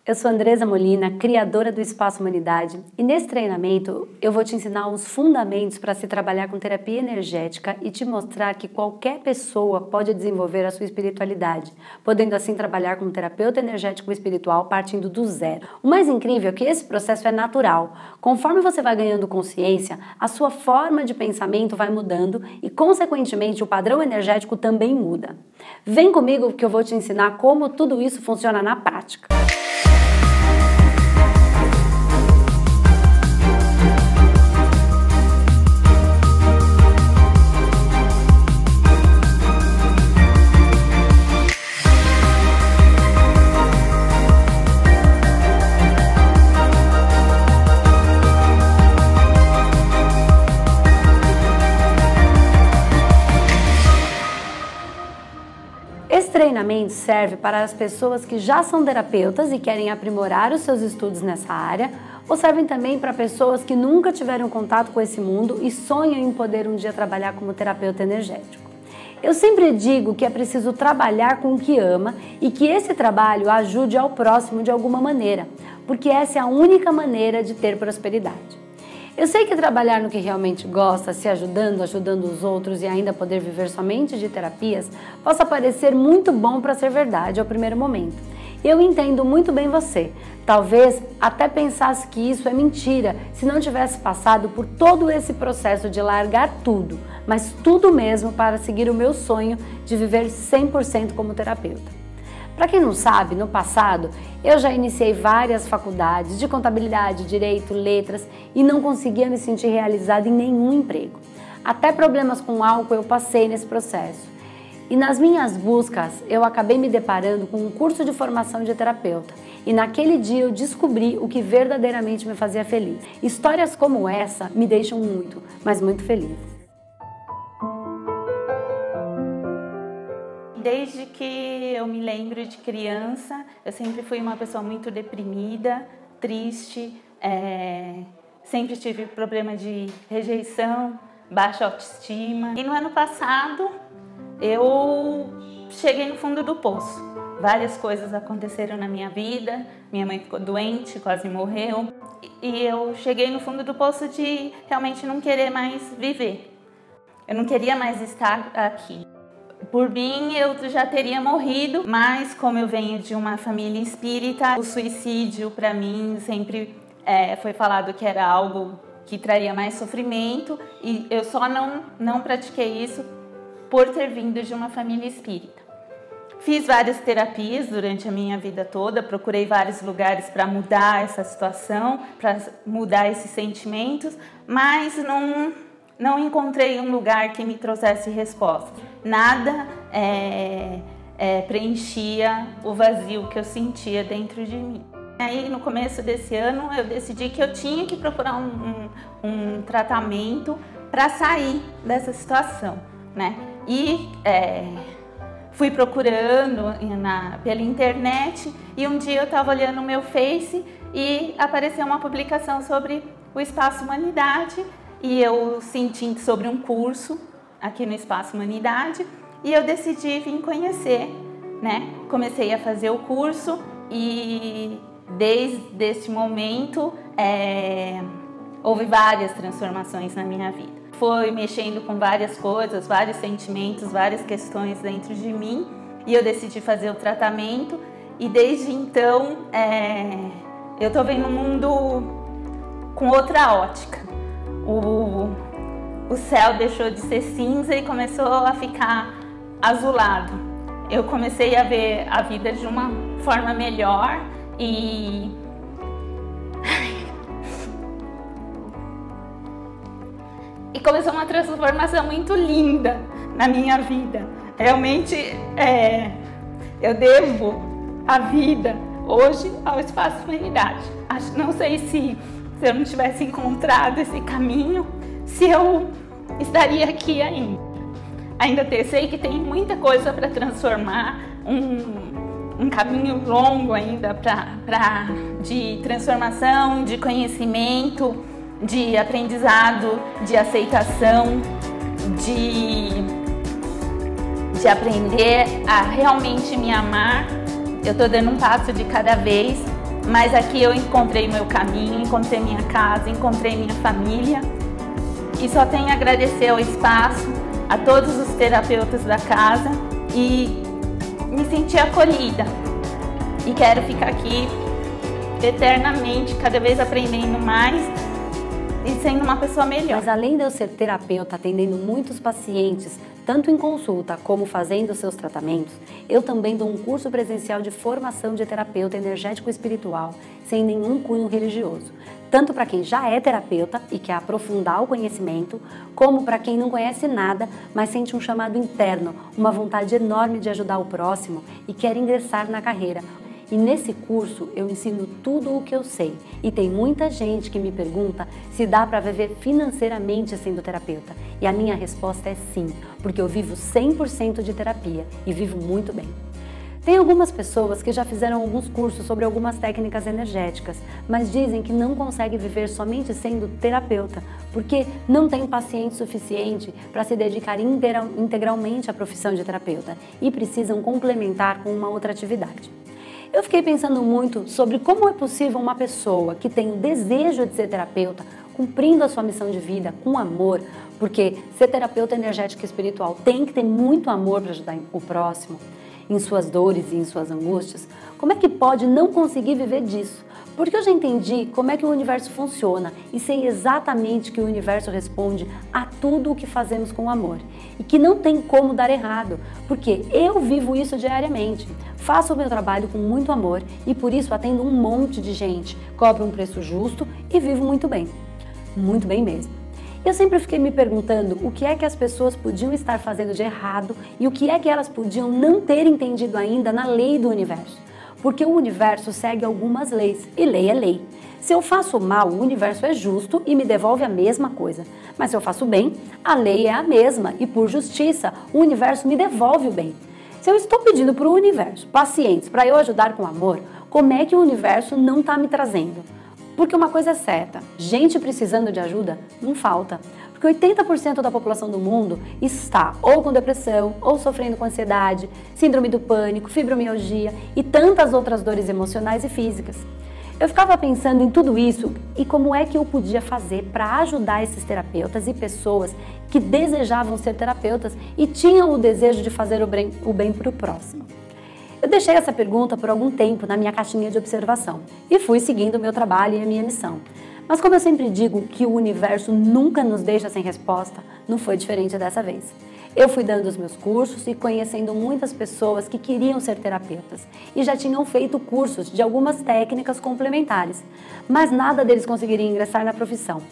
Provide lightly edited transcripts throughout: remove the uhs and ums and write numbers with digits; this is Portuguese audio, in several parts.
Eu sou Andresa Molina, criadora do Espaço Humanidade, e nesse treinamento eu vou te ensinar os fundamentos para se trabalhar com terapia energética e te mostrar que qualquer pessoa pode desenvolver a sua espiritualidade, podendo assim trabalhar como terapeuta energético espiritual partindo do zero. O mais incrível é que esse processo é natural. Conforme você vai ganhando consciência, a sua forma de pensamento vai mudando e, consequentemente, o padrão energético também muda. Vem comigo que eu vou te ensinar como tudo isso funciona na prática. Esse treinamento serve para as pessoas que já são terapeutas e querem aprimorar os seus estudos nessa área, ou servem também para pessoas que nunca tiveram contato com esse mundo e sonham em poder um dia trabalhar como terapeuta energético. Eu sempre digo que é preciso trabalhar com o que ama e que esse trabalho ajude ao próximo de alguma maneira, porque essa é a única maneira de ter prosperidade. Eu sei que trabalhar no que realmente gosta, se ajudando os outros e ainda poder viver somente de terapias, possa parecer muito bom para ser verdade ao primeiro momento. Eu entendo muito bem você. Talvez até pensasse que isso é mentira se não tivesse passado por todo esse processo de largar tudo, mas tudo mesmo para seguir o meu sonho de viver 100% como terapeuta. Para quem não sabe, no passado eu já iniciei várias faculdades de contabilidade, direito, letras e não conseguia me sentir realizada em nenhum emprego. Até problemas com álcool eu passei nesse processo. E nas minhas buscas eu acabei me deparando com um curso de formação de terapeuta. E naquele dia eu descobri o que verdadeiramente me fazia feliz. Histórias como essa me deixam muito, mas muito feliz. Desde que eu me lembro de criança, eu sempre fui uma pessoa muito deprimida, triste, sempre tive problema de rejeição, baixa autoestima. E no ano passado, eu cheguei no fundo do poço. Várias coisas aconteceram na minha vida, minha mãe ficou doente, quase morreu. E eu cheguei no fundo do poço de realmente não querer mais viver. Eu não queria mais estar aqui. Por mim, eu já teria morrido, mas como eu venho de uma família espírita, o suicídio para mim sempre foi falado que era algo que traria mais sofrimento e eu só não pratiquei isso por ter vindo de uma família espírita. Fiz várias terapias durante a minha vida toda, procurei vários lugares para mudar essa situação, para mudar esses sentimentos, mas não encontrei um lugar que me trouxesse resposta. Nada preenchia o vazio que eu sentia dentro de mim. Aí, no começo desse ano, eu decidi que eu tinha que procurar um tratamento para sair dessa situação, né? E fui procurando pela internet e um dia eu estava olhando o meu Face e apareceu uma publicação sobre o Espaço Humanidade. E eu senti sobre um curso aqui no Espaço Humanidade e eu decidi vir conhecer, né? Comecei a fazer o curso e desde esse momento houve várias transformações na minha vida. Foi mexendo com várias coisas, vários sentimentos, várias questões dentro de mim e eu decidi fazer o tratamento e desde então eu tô vendo o mundo com outra ótica. O céu deixou de ser cinza e começou a ficar azulado. Eu comecei a ver a vida de uma forma melhor e começou uma transformação muito linda na minha vida. Realmente eu devo a vida hoje ao Espaço Humanidade. Não sei se eu não tivesse encontrado esse caminho, se eu estaria aqui ainda. Sei que tem muita coisa para transformar, um caminho longo ainda de transformação, de conhecimento, de aprendizado, de aceitação, de aprender a realmente me amar. Eu estou dando um passo de cada vez mas aqui eu encontrei meu caminho, encontrei minha casa, encontrei minha família e só tenho a agradecer ao espaço, a todos os terapeutas da casa e me sentir acolhida e quero ficar aqui eternamente, cada vez aprendendo mais e sendo uma pessoa melhor. Mas além de eu ser terapeuta, atendendo muitos pacientes, tanto em consulta como fazendo seus tratamentos, eu também dou um curso presencial de formação de terapeuta energético espiritual, sem nenhum cunho religioso. Tanto para quem já é terapeuta e quer aprofundar o conhecimento, como para quem não conhece nada, mas sente um chamado interno, uma vontade enorme de ajudar o próximo e quer ingressar na carreira. E nesse curso eu ensino tudo o que eu sei. E tem muita gente que me pergunta se dá para viver financeiramente sendo terapeuta. E a minha resposta é sim, porque eu vivo 100% de terapia e vivo muito bem. Tem algumas pessoas que já fizeram alguns cursos sobre algumas técnicas energéticas, mas dizem que não conseguem viver somente sendo terapeuta, porque não tem paciente suficiente para se dedicar integralmente à profissão de terapeuta e precisam complementar com uma outra atividade. Eu fiquei pensando muito sobre como é possível uma pessoa que tem o desejo de ser terapeuta, cumprindo a sua missão de vida com amor, porque ser terapeuta energético e espiritual tem que ter muito amor para ajudar o próximo, em suas dores e em suas angústias, como é que pode não conseguir viver disso? Porque eu já entendi como é que o universo funciona e sei exatamente que o universo responde a tudo o que fazemos com amor e que não tem como dar errado, porque eu vivo isso diariamente, faço o meu trabalho com muito amor e por isso atendo um monte de gente, cobro um preço justo e vivo muito bem mesmo. Eu sempre fiquei me perguntando o que é que as pessoas podiam estar fazendo de errado e o que é que elas podiam não ter entendido ainda na lei do universo. Porque o universo segue algumas leis, e lei é lei. Se eu faço mal, o universo é justo e me devolve a mesma coisa. Mas se eu faço bem, a lei é a mesma e por justiça, o universo me devolve o bem. Se eu estou pedindo para o universo, pacientes, para eu ajudar com amor, como é que o universo não está me trazendo? Porque uma coisa é certa, gente precisando de ajuda não falta. Porque 80% da população do mundo está ou com depressão, ou sofrendo com ansiedade, síndrome do pânico, fibromialgia e tantas outras dores emocionais e físicas. Eu ficava pensando em tudo isso e como é que eu podia fazer para ajudar esses terapeutas e pessoas que desejavam ser terapeutas e tinham o desejo de fazer o bem para o próximo. Eu deixei essa pergunta por algum tempo na minha caixinha de observação e fui seguindo o meu trabalho e a minha missão. Mas como eu sempre digo que o universo nunca nos deixa sem resposta, não foi diferente dessa vez. Eu fui dando os meus cursos e conhecendo muitas pessoas que queriam ser terapeutas e já tinham feito cursos de algumas técnicas complementares, mas nada deles conseguiria ingressar na profissão.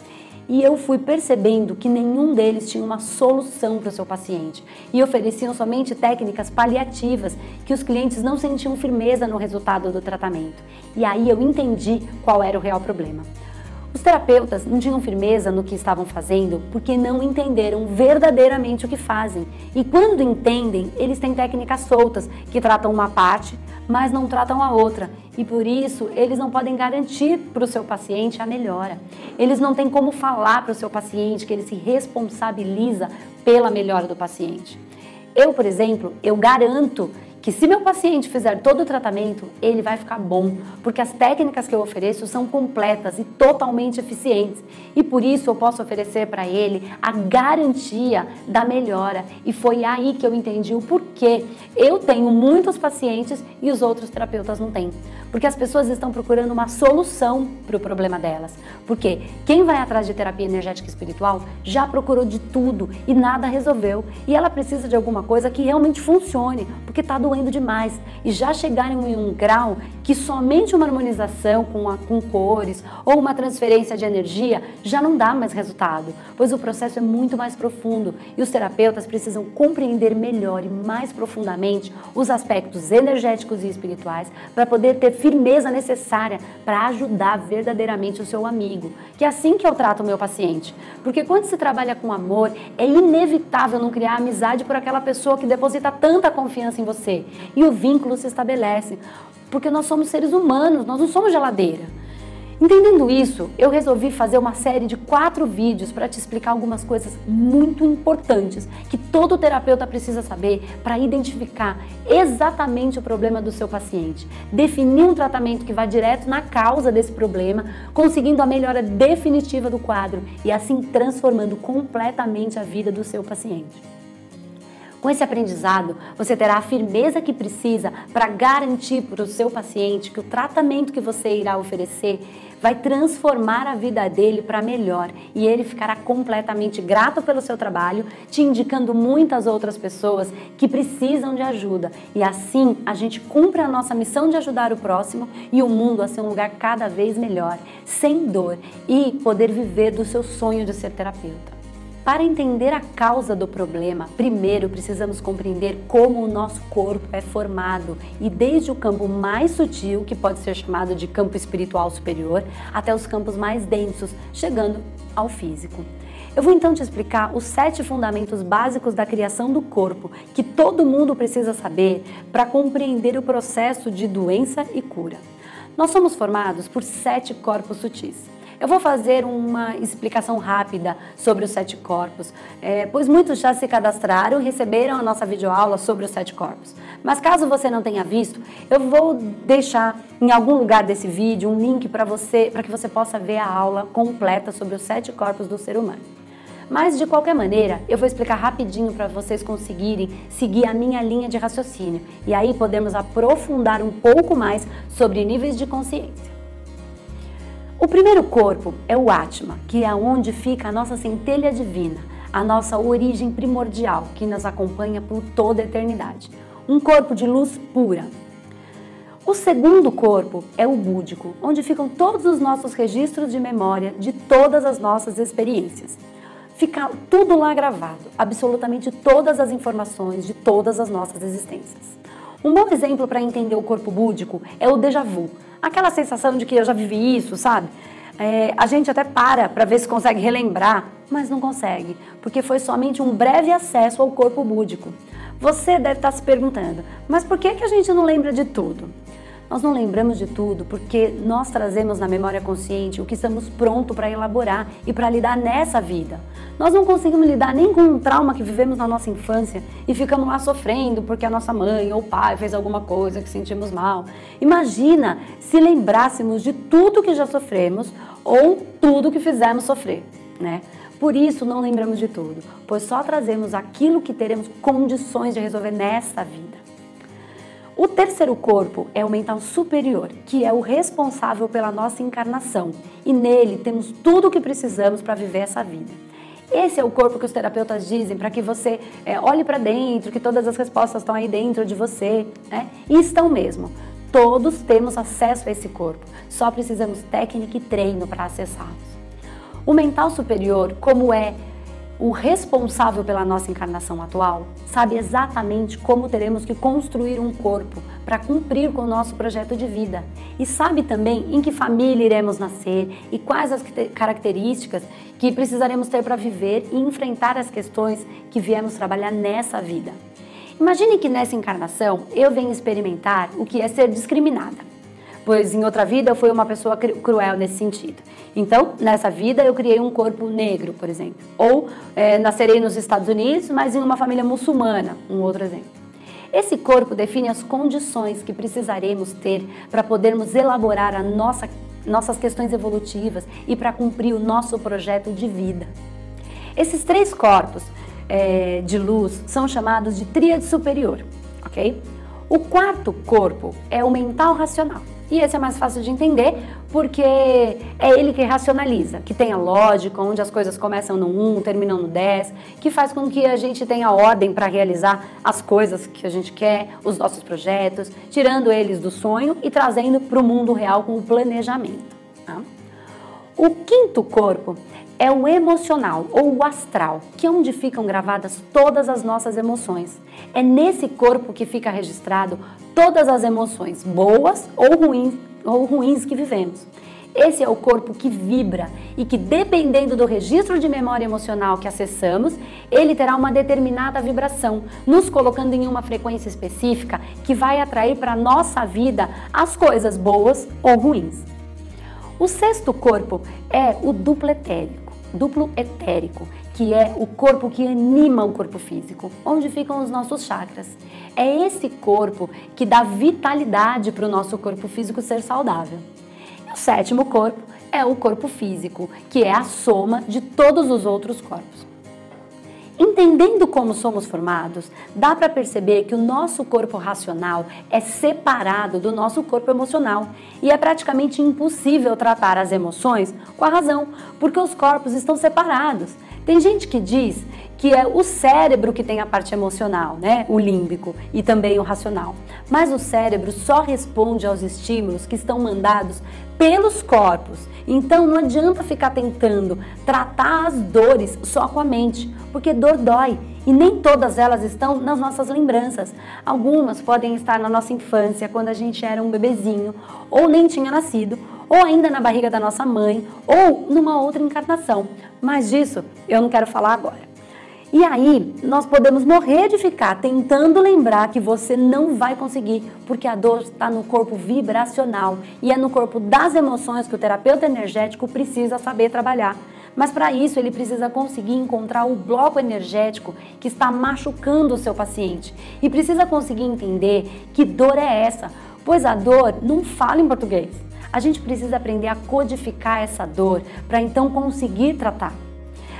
E eu fui percebendo que nenhum deles tinha uma solução para o seu paciente e ofereciam somente técnicas paliativas que os clientes não sentiam firmeza no resultado do tratamento. E aí eu entendi qual era o real problema. Os terapeutas não tinham firmeza no que estavam fazendo porque não entenderam verdadeiramente o que fazem. E quando entendem, eles têm técnicas soltas que tratam uma parte, mas não tratam a outra. E por isso, eles não podem garantir para o seu paciente a melhora. Eles não têm como falar para o seu paciente que ele se responsabiliza pela melhora do paciente. Eu, por exemplo, eu garanto que se meu paciente fizer todo o tratamento, ele vai ficar bom, porque as técnicas que eu ofereço são completas e totalmente eficientes. E por isso eu posso oferecer para ele a garantia da melhora. E foi aí que eu entendi o porquê eu tenho muitos pacientes e os outros terapeutas não têm. Porque as pessoas estão procurando uma solução para o problema delas. Porque quem vai atrás de terapia energética e espiritual já procurou de tudo e nada resolveu. E ela precisa de alguma coisa que realmente funcione, porque está doendo demais. E já chegaram em um grau que somente uma harmonização com cores ou uma transferência de energia já não dá mais resultado, pois o processo é muito mais profundo e os terapeutas precisam compreender melhor e mais profundamente os aspectos energéticos e espirituais para poder ter firmeza necessária para ajudar verdadeiramente o seu amigo, que é assim que eu trato o meu paciente. Porque quando se trabalha com amor, é inevitável não criar amizade por aquela pessoa que deposita tanta confiança em você. E o vínculo se estabelece, porque nós somos seres humanos, nós não somos geladeira. Entendendo isso, eu resolvi fazer uma série de 4 vídeos para te explicar algumas coisas muito importantes que todo terapeuta precisa saber para identificar exatamente o problema do seu paciente, definir um tratamento que vá direto na causa desse problema, conseguindo a melhora definitiva do quadro e assim transformando completamente a vida do seu paciente. Com esse aprendizado, você terá a firmeza que precisa para garantir para o seu paciente que o tratamento que você irá oferecer vai transformar a vida dele para melhor e ele ficará completamente grato pelo seu trabalho, te indicando muitas outras pessoas que precisam de ajuda. E assim a gente cumpre a nossa missão de ajudar o próximo e o mundo a ser um lugar cada vez melhor, sem dor e poder viver do seu sonho de ser terapeuta. Para entender a causa do problema, primeiro precisamos compreender como o nosso corpo é formado e desde o campo mais sutil, que pode ser chamado de campo espiritual superior, até os campos mais densos, chegando ao físico. Eu vou então te explicar os 7 fundamentos básicos da criação do corpo que todo mundo precisa saber para compreender o processo de doença e cura. Nós somos formados por 7 corpos sutis. Eu vou fazer uma explicação rápida sobre os 7 corpos, pois muitos já se cadastraram e receberam a nossa videoaula sobre os 7 corpos. Mas caso você não tenha visto, eu vou deixar em algum lugar desse vídeo um link para que você possa ver a aula completa sobre os 7 corpos do ser humano. Mas, de qualquer maneira, eu vou explicar rapidinho para vocês conseguirem seguir a minha linha de raciocínio e aí podemos aprofundar um pouco mais sobre níveis de consciência. O primeiro corpo é o Atma, que é onde fica a nossa centelha divina, a nossa origem primordial, que nos acompanha por toda a eternidade. Um corpo de luz pura. O segundo corpo é o búdico, onde ficam todos os nossos registros de memória de todas as nossas experiências. Fica tudo lá gravado, absolutamente todas as informações de todas as nossas existências. Um bom exemplo para entender o corpo búdico é o déjà vu. Aquela sensação de que eu já vivi isso, sabe? A gente até para ver se consegue relembrar, mas não consegue, porque foi somente um breve acesso ao corpo búdico. Você deve estar se perguntando, mas por que a gente não lembra de tudo? Nós não lembramos de tudo porque nós trazemos na memória consciente o que estamos prontos para elaborar e para lidar nessa vida. Nós não conseguimos lidar nem com um trauma que vivemos na nossa infância e ficamos lá sofrendo porque a nossa mãe ou pai fez alguma coisa que sentimos mal. Imagina se lembrássemos de tudo que já sofremos ou tudo que fizemos sofrer, né? Por isso não lembramos de tudo, pois só trazemos aquilo que teremos condições de resolver nessa vida. O terceiro corpo é o mental superior, que é o responsável pela nossa encarnação e nele temos tudo o que precisamos para viver essa vida. Esse é o corpo que os terapeutas dizem para que você olhe para dentro, que todas as respostas estão aí dentro de você, né? E estão mesmo. Todos temos acesso a esse corpo, só precisamos técnica e treino para acessá-los. O mental superior, como é o responsável pela nossa encarnação atual, sabe exatamente como teremos que construir um corpo para cumprir com o nosso projeto de vida e sabe também em que família iremos nascer e quais as características que precisaremos ter para viver e enfrentar as questões que viemos trabalhar nessa vida. Imagine que nessa encarnação eu venho experimentar o que é ser discriminada, pois em outra vida eu fui uma pessoa cruel nesse sentido. Então, nessa vida eu criei um corpo negro, por exemplo. Ou nascerei nos Estados Unidos, mas em uma família muçulmana, um outro exemplo. Esse corpo define as condições que precisaremos ter para podermos elaborar nossas questões evolutivas e para cumprir o nosso projeto de vida. Esses 3 corpos de luz são chamados de tríade superior, ok? O quarto corpo é o mental racional. E esse é mais fácil de entender porque é ele que racionaliza, que tem a lógica, onde as coisas começam no 1, terminam no 10, que faz com que a gente tenha ordem para realizar as coisas que a gente quer, os nossos projetos, tirando eles do sonho e trazendo para o mundo real com o planejamento. Tá? O quinto corpo é o emocional ou o astral, que é onde ficam gravadas todas as nossas emoções. É nesse corpo que fica registrado todas as emoções, boas ou ruins que vivemos. Esse é o corpo que vibra e que, dependendo do registro de memória emocional que acessamos, ele terá uma determinada vibração, nos colocando em uma frequência específica que vai atrair para a nossa vida as coisas boas ou ruins. O sexto corpo é o duplo etérico, que é o corpo que anima o corpo físico, onde ficam os nossos chakras. É esse corpo que dá vitalidade para o nosso corpo físico ser saudável. E o sétimo corpo é o corpo físico, que é a soma de todos os outros corpos. Entendendo como somos formados, dá para perceber que o nosso corpo racional é separado do nosso corpo emocional e é praticamente impossível tratar as emoções com a razão, porque os corpos estão separados. Tem gente que diz que é o cérebro que tem a parte emocional, né? O límbico e também o racional. Mas o cérebro só responde aos estímulos que estão mandados pelos corpos. Então não adianta ficar tentando tratar as dores só com a mente, porque dor dói e nem todas elas estão nas nossas lembranças. Algumas podem estar na nossa infância, quando a gente era um bebezinho ou nem tinha nascido, ou ainda na barriga da nossa mãe, ou numa outra encarnação. Mas disso eu não quero falar agora. E aí, nós podemos morrer de ficar tentando lembrar que você não vai conseguir, porque a dor está no corpo vibracional e é no corpo das emoções que o terapeuta energético precisa saber trabalhar. Mas para isso ele precisa conseguir encontrar o bloco energético que está machucando o seu paciente e precisa conseguir entender que dor é essa, pois a dor não fala em português. A gente precisa aprender a codificar essa dor para então conseguir tratar.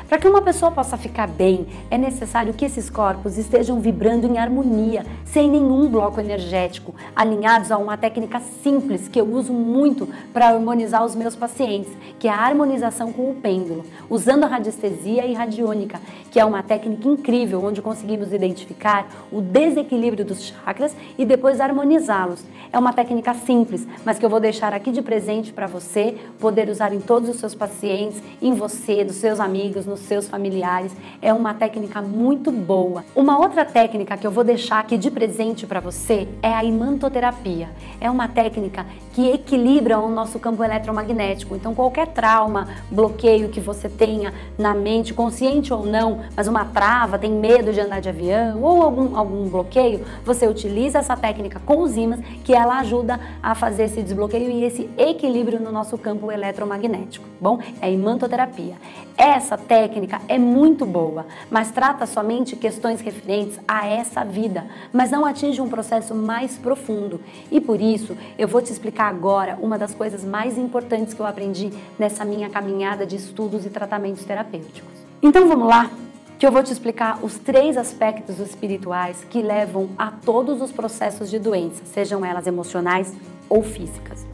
Para que uma pessoa possa ficar bem, é necessário que esses corpos estejam vibrando em harmonia, sem nenhum bloco energético, alinhados a uma técnica simples que eu uso muito para harmonizar os meus pacientes, que é a harmonização com o pêndulo, usando a radiestesia e radiônica, que é uma técnica incrível onde conseguimos identificar o desequilíbrio dos chakras e depois harmonizá-los. É uma técnica simples, mas que eu vou deixar aqui de presente para você poder usar em todos os seus pacientes, em você, dos seus amigos, nos seus familiares. É uma técnica muito boa. Uma outra técnica que eu vou deixar aqui de presente para você é a imantoterapia. É uma técnica que equilibra o nosso campo eletromagnético. Então qualquer trauma, bloqueio que você tenha na mente, consciente ou não, mas uma trava, tem medo de andar de avião ou algum bloqueio, você utiliza essa técnica com os ímãs, que ela ajuda a fazer esse desbloqueio e esse equilíbrio no nosso campo eletromagnético. Bom, é a imantoterapia. Essa técnica é muito boa, mas trata somente questões referentes a essa vida, mas não atinge um processo mais profundo. E por isso, eu vou te explicar agora uma das coisas mais importantes que eu aprendi nessa minha caminhada de estudos e tratamentos terapêuticos. Então vamos lá, que eu vou te explicar os 3 aspectos espirituais que levam a todos os processos de doença, sejam elas emocionais ou físicas.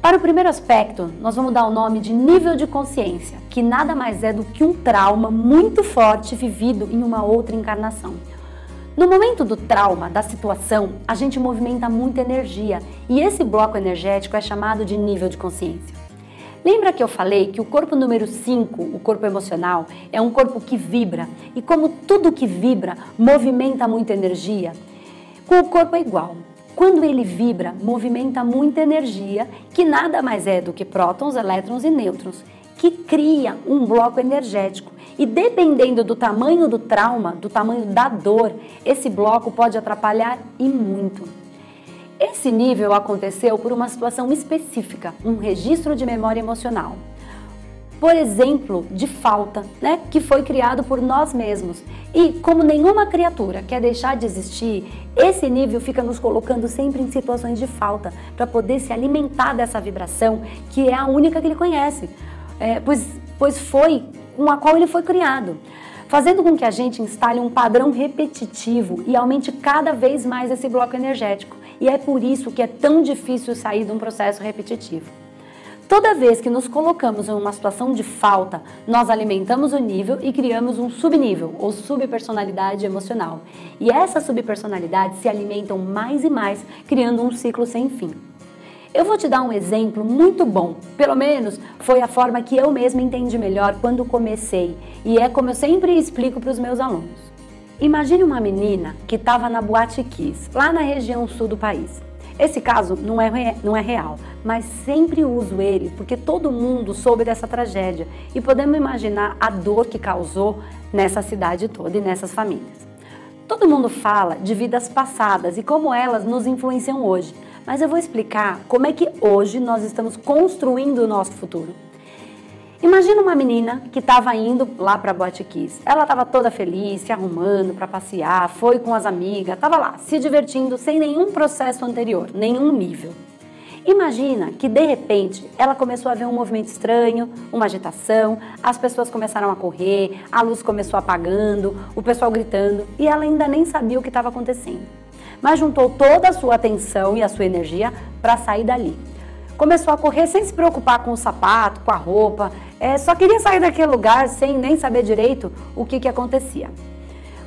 Para o primeiro aspecto, nós vamos dar o nome de nível de consciência, que nada mais é do que um trauma muito forte vivido em uma outra encarnação. No momento do trauma, da situação, a gente movimenta muita energia e esse bloco energético é chamado de nível de consciência. Lembra que eu falei que o corpo número 5, o corpo emocional, é um corpo que vibra e como tudo que vibra movimenta muita energia? Com o corpo é igual. Quando ele vibra, movimenta muita energia, que nada mais é do que prótons, elétrons e nêutrons, que cria um bloco energético. E dependendo do tamanho do trauma, do tamanho da dor, esse bloco pode atrapalhar e muito. Esse nível aconteceu por uma situação específica, um registro de memória emocional. Por exemplo, de falta, né, que foi criado por nós mesmos. E como nenhuma criatura quer deixar de existir, esse nível fica nos colocando sempre em situações de falta, para poder se alimentar dessa vibração, que é a única que ele conhece, pois foi com a qual ele foi criado, fazendo com que a gente instale um padrão repetitivo e aumente cada vez mais esse bloco energético. E é por isso que é tão difícil sair de um processo repetitivo. Toda vez que nos colocamos em uma situação de falta, nós alimentamos o nível e criamos um subnível, ou subpersonalidade emocional. E essas subpersonalidades se alimentam mais e mais, criando um ciclo sem fim. Eu vou te dar um exemplo muito bom, pelo menos foi a forma que eu mesma entendi melhor quando comecei, e é como eu sempre explico para os meus alunos. Imagine uma menina que estava na Boate Kiss, lá na região sul do país. Esse caso não é real, mas sempre uso ele porque todo mundo soube dessa tragédia e podemos imaginar a dor que causou nessa cidade toda e nessas famílias. Todo mundo fala de vidas passadas e como elas nos influenciam hoje, mas eu vou explicar como é que hoje nós estamos construindo o nosso futuro. Imagina uma menina que estava indo lá para a Boate Kiss. Ela estava toda feliz, se arrumando para passear, foi com as amigas, estava lá, se divertindo sem nenhum processo anterior, nenhum nível. Imagina que, de repente, ela começou a ver um movimento estranho, uma agitação, as pessoas começaram a correr, a luz começou apagando, o pessoal gritando, e ela ainda nem sabia o que estava acontecendo. Mas juntou toda a sua atenção e a sua energia para sair dali. Começou a correr sem se preocupar com o sapato, com a roupa, só queria sair daquele lugar sem nem saber direito o que acontecia.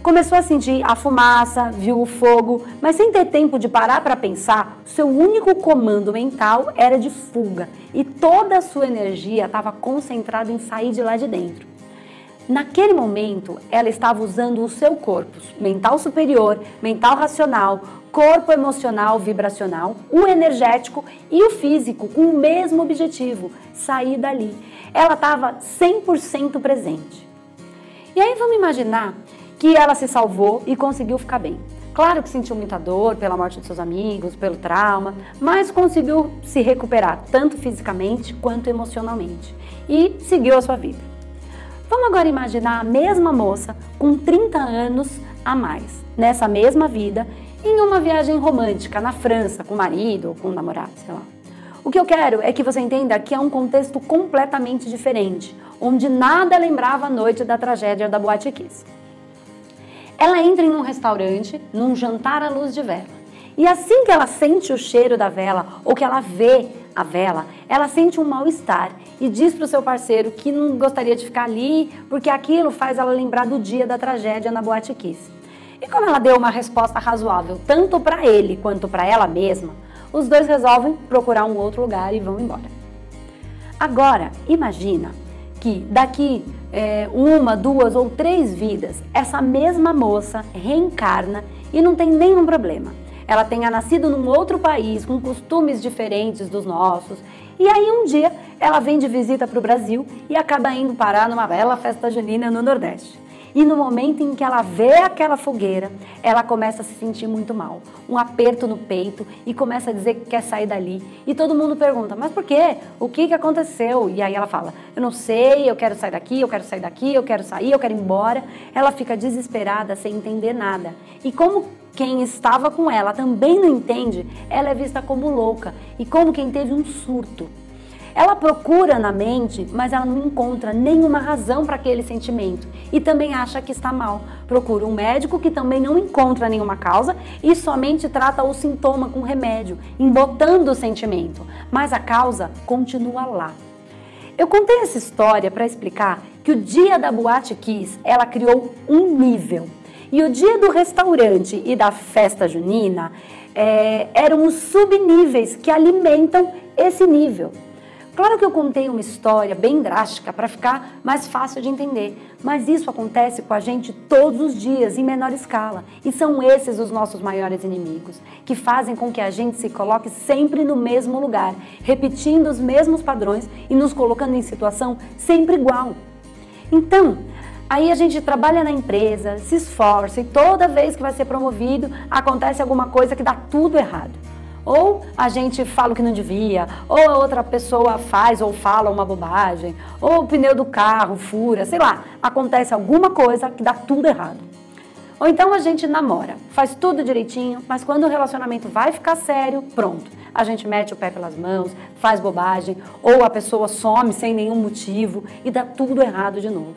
Começou a sentir a fumaça, viu o fogo, mas sem ter tempo de parar para pensar, seu único comando mental era de fuga e toda a sua energia estava concentrada em sair de lá de dentro. Naquele momento, ela estava usando o seu corpo, mental superior, mental racional, corpo emocional vibracional, o energético e o físico, com o mesmo objetivo, sair dali. Ela estava 100% presente. E aí vamos imaginar que ela se salvou e conseguiu ficar bem. Claro que sentiu muita dor pela morte de seus amigos, pelo trauma, mas conseguiu se recuperar, tanto fisicamente quanto emocionalmente, e seguiu a sua vida. Vamos agora imaginar a mesma moça com 30 anos a mais, nessa mesma vida, em uma viagem romântica na França, com o marido ou com o namorado, sei lá. O que eu quero é que você entenda que é um contexto completamente diferente, onde nada lembrava a noite da tragédia da Boate Kiss. Ela entra em um restaurante, num jantar à luz de vela. E assim que ela sente o cheiro da vela, ou que ela vê a vela, ela sente um mal-estar e diz para o seu parceiro que não gostaria de ficar ali, porque aquilo faz ela lembrar do dia da tragédia na Boate Kiss. E como ela deu uma resposta razoável, tanto para ele quanto para ela mesma, os dois resolvem procurar um outro lugar e vão embora. Agora, imagina que daqui 1, 2 ou 3 vidas, essa mesma moça reencarna e não tem nenhum problema. Ela tenha nascido num outro país, com costumes diferentes dos nossos, e aí um dia ela vem de visita para o Brasil e acaba indo parar numa bela festa junina no Nordeste. E no momento em que ela vê aquela fogueira, ela começa a se sentir muito mal. Um aperto no peito e começa a dizer que quer sair dali. E todo mundo pergunta, mas por quê? O que aconteceu? E aí ela fala, eu não sei, eu quero sair daqui, eu quero sair daqui, eu quero sair, eu quero ir embora. Ela fica desesperada, sem entender nada. E como quem estava com ela também não entende, ela é vista como louca e como quem teve um surto. Ela procura na mente, mas ela não encontra nenhuma razão para aquele sentimento e também acha que está mal. Procura um médico que também não encontra nenhuma causa e somente trata o sintoma com remédio, embotando o sentimento, mas a causa continua lá. Eu contei essa história para explicar que o dia da Boate Kiss, ela criou um nível. E o dia do restaurante e da festa junina eram os subníveis que alimentam esse nível. Claro que eu contei uma história bem drástica para ficar mais fácil de entender, mas isso acontece com a gente todos os dias, em menor escala. E são esses os nossos maiores inimigos, que fazem com que a gente se coloque sempre no mesmo lugar, repetindo os mesmos padrões e nos colocando em situação sempre igual. Então, aí a gente trabalha na empresa, se esforça e toda vez que vai ser promovido, acontece alguma coisa que dá tudo errado. Ou a gente fala o que não devia, ou a outra pessoa faz ou fala uma bobagem, ou o pneu do carro fura, sei lá, acontece alguma coisa que dá tudo errado. Ou então a gente namora, faz tudo direitinho, mas quando o relacionamento vai ficar sério, pronto. A gente mete o pé pelas mãos, faz bobagem, ou a pessoa some sem nenhum motivo e dá tudo errado de novo.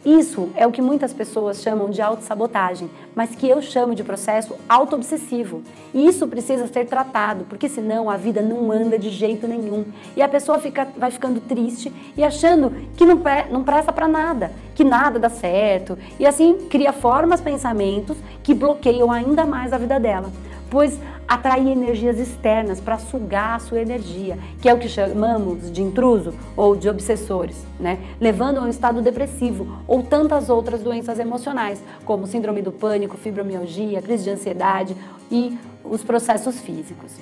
Isso é o que muitas pessoas chamam de autossabotagem, mas que eu chamo de processo auto-obsessivo. E isso precisa ser tratado, porque senão a vida não anda de jeito nenhum. E a pessoa vai ficando triste e achando que não presta para nada, que nada dá certo. E assim cria formas, pensamentos que bloqueiam ainda mais a vida dela. Pois atrai energias externas para sugar a sua energia, que é o que chamamos de intruso ou de obsessores, né? Levando a um estado depressivo ou tantas outras doenças emocionais, como síndrome do pânico, fibromialgia, crise de ansiedade e os processos físicos.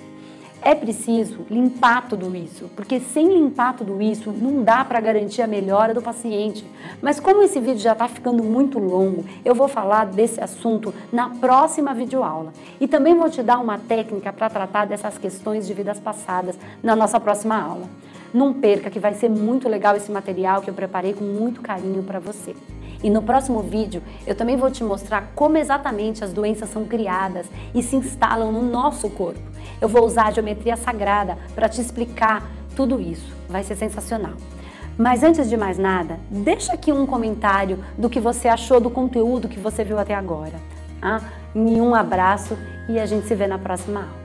É preciso limpar tudo isso, porque sem limpar tudo isso não dá para garantir a melhora do paciente. Mas como esse vídeo já está ficando muito longo, eu vou falar desse assunto na próxima videoaula. E também vou te dar uma técnica para tratar dessas questões de vidas passadas na nossa próxima aula. Não perca, que vai ser muito legal esse material que eu preparei com muito carinho para você. E no próximo vídeo eu também vou te mostrar como exatamente as doenças são criadas e se instalam no nosso corpo. Eu vou usar a geometria sagrada para te explicar tudo isso. Vai ser sensacional. Mas antes de mais nada, deixa aqui um comentário do que você achou do conteúdo que você viu até agora. Um abraço e a gente se vê na próxima aula.